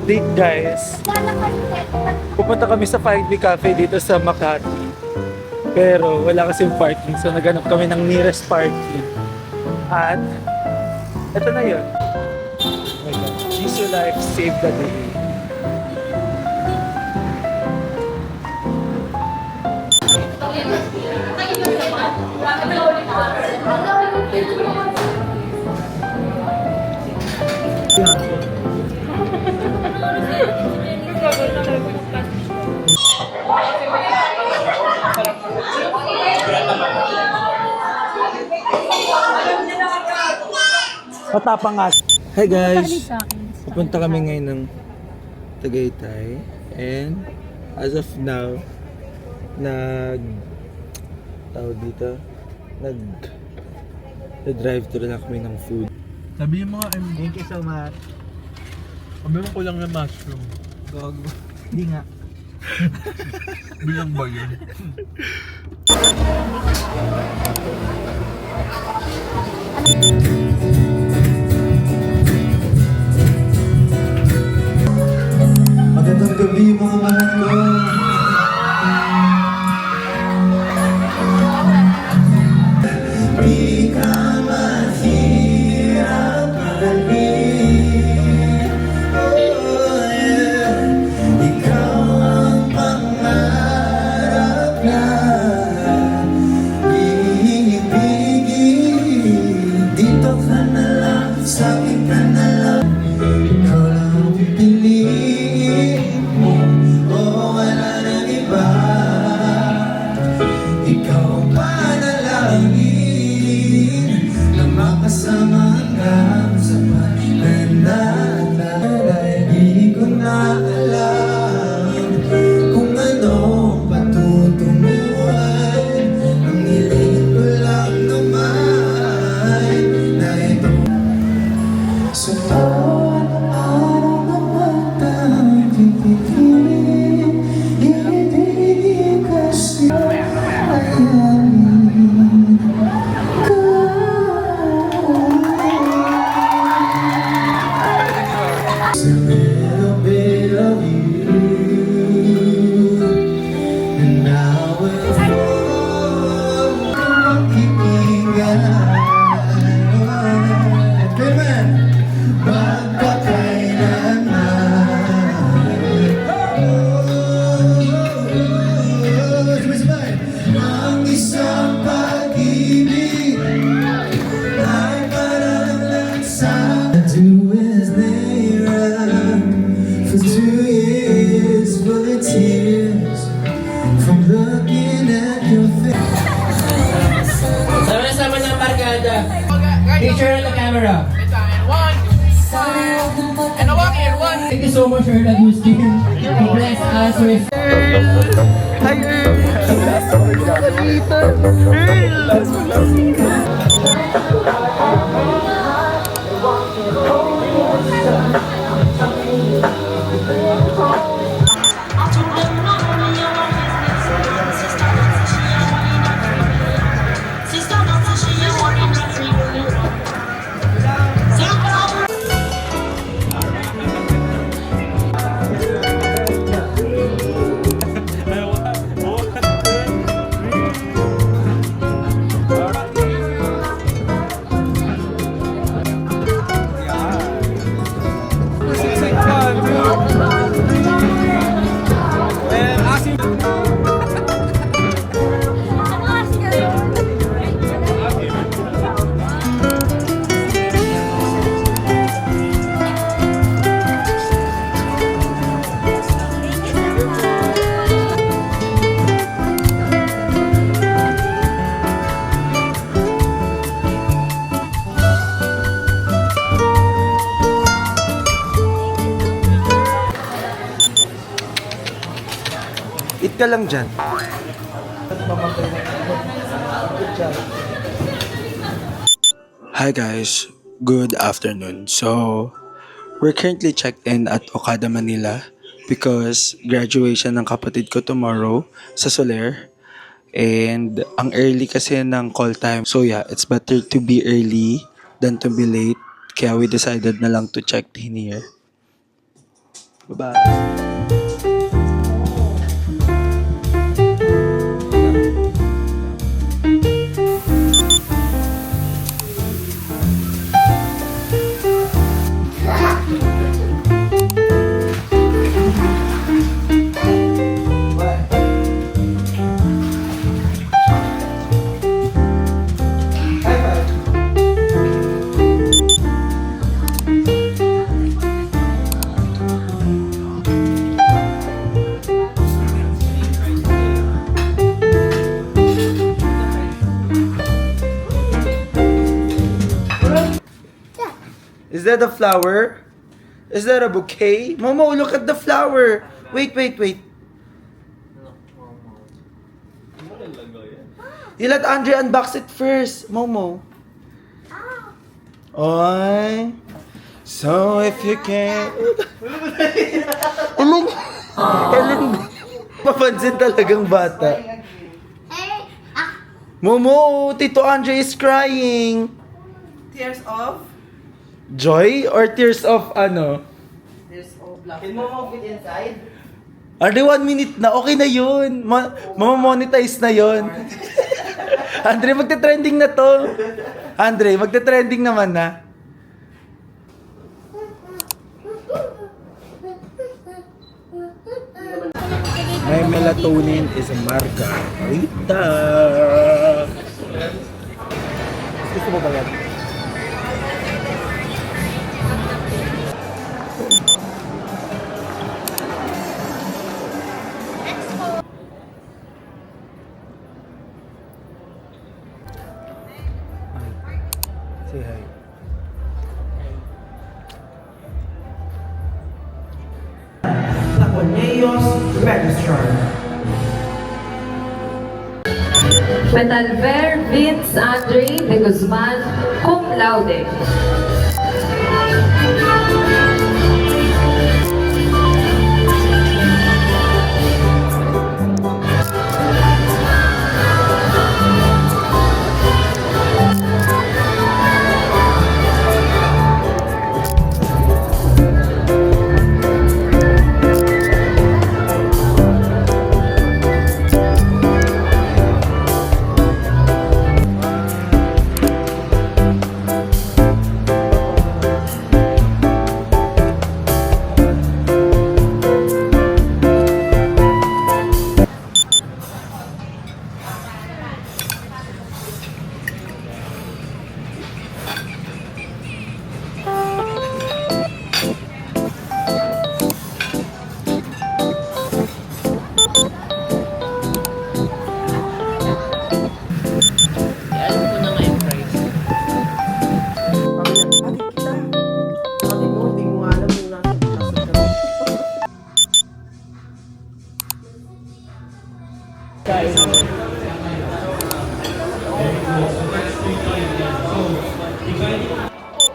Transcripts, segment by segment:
update guys. Pupunta kami sa 5B Cafe dito sa Makati. Pero wala kasing parking, so naghanap kami ng nearest parking. At ito na yun. Oh my God. Jisoo Life Save the Day. Matapang nga. Hi guys! Pupunta kami ngayon ng Tagaytay. And as of now, tawag dito, nag-drive thru na kami ng food. Sabi yung mga MD. Thank you so much. Sabi mo kulang ng mushroom. Gago. Hindi nga. Bilang ba yun? Magandang gabi mga mahal ko. Di ka mahirap mahalin. Oh yeah. Ikaw ang pangarap na iibigin. Dito ka na lang, sa akin ka na lang. Ikaw lang ang pipiliin mo. Oh, wala nang iba. Ikaw ang panalangin na makasama hanggang sa pananalay. Di ko na alam kung anong patutunguhan. Ang hiling ko lang naman na ito. Sa bawat araw na magtapipitin, ibig kasi ayamin ka. It's a little bit of you, and I will fall makikinggan. Amen. Ang isang pag-ibig ay parang lansa. Two is there for 2 years, full of tears from looking at your face. Sama-sama ng barkada. Picture on the camera. Thank you so much, Earl Agustin, to bless us with... Eat ka lang dyan. Hi guys, good afternoon. So, we're currently checked in at Okada, Manila because graduation ng kapatid ko tomorrow sa Soler. And ang early kasi ng call time. So yeah, it's better to be early than to be late. Kaya we decided na lang to check in here. Bye-bye. Is that a flower? Is that a bouquet? Momo, look at the flower. Wait. You let Andre unbox it first, Momo. Oy. So if you can... Alam, mapansin talagang bata. Momo, Tito Andre is crying. Tears of? Joy or tears of ano? Tears of love. Can mo move it inside? Andre, 1 minute na. Okay na yun. Mamamonetize na yun. Andre, magte-trending na to. Andre, magte-trending naman na. My melatonin is a margarita. Gusto mo ba yan? Say hi. Taconeos Registrar. Petalver Vince Andre de Guzman, cum laude.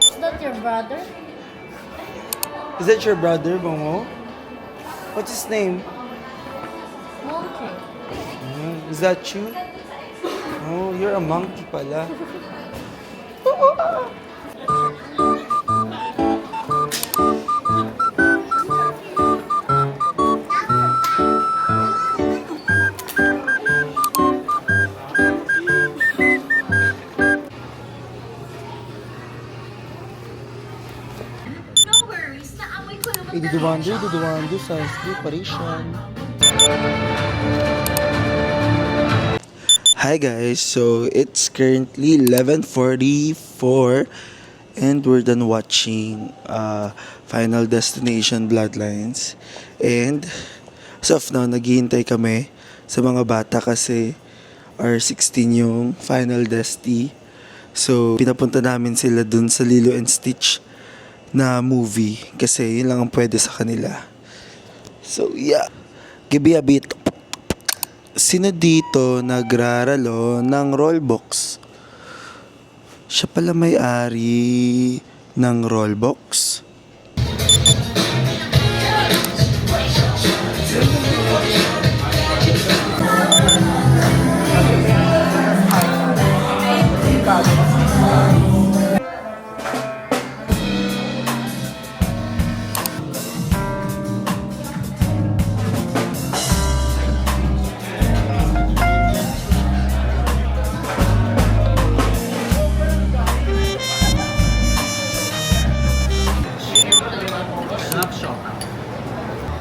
Is that your brother? Is that your brother, Momo? What's his name? Monkey. Is that you? Oh, you're a monkey pala. No worries, naamoy ko naman Duduwando, science preparation. Hi guys, so it's currently 11:44 and we're done watching Final Destination Bloodlines. And as of now, naghihintay kami sa mga bata kasi R16 yung Final Desti. So, pinapunta namin sila dun sa Lilo and Stitch na movie kasi yun lang ang pwede sa kanila. So, yeah. Give me a bit. Sino dito nagraralo ng rollbox? Siya pala may-ari ng rollbox.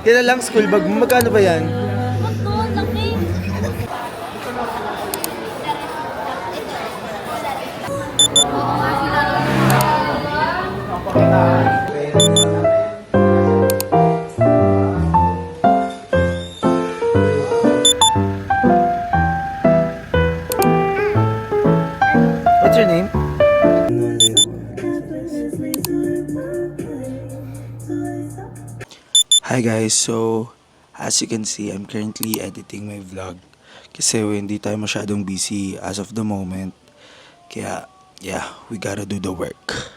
Yan lang school bag mo. Magkano ba yan? Ito, laki. What's your name? Hi guys, so as you can see, I'm currently editing my vlog kasi hindi tayo masyadong busy as of the moment. Kaya, yeah, we gotta do the work.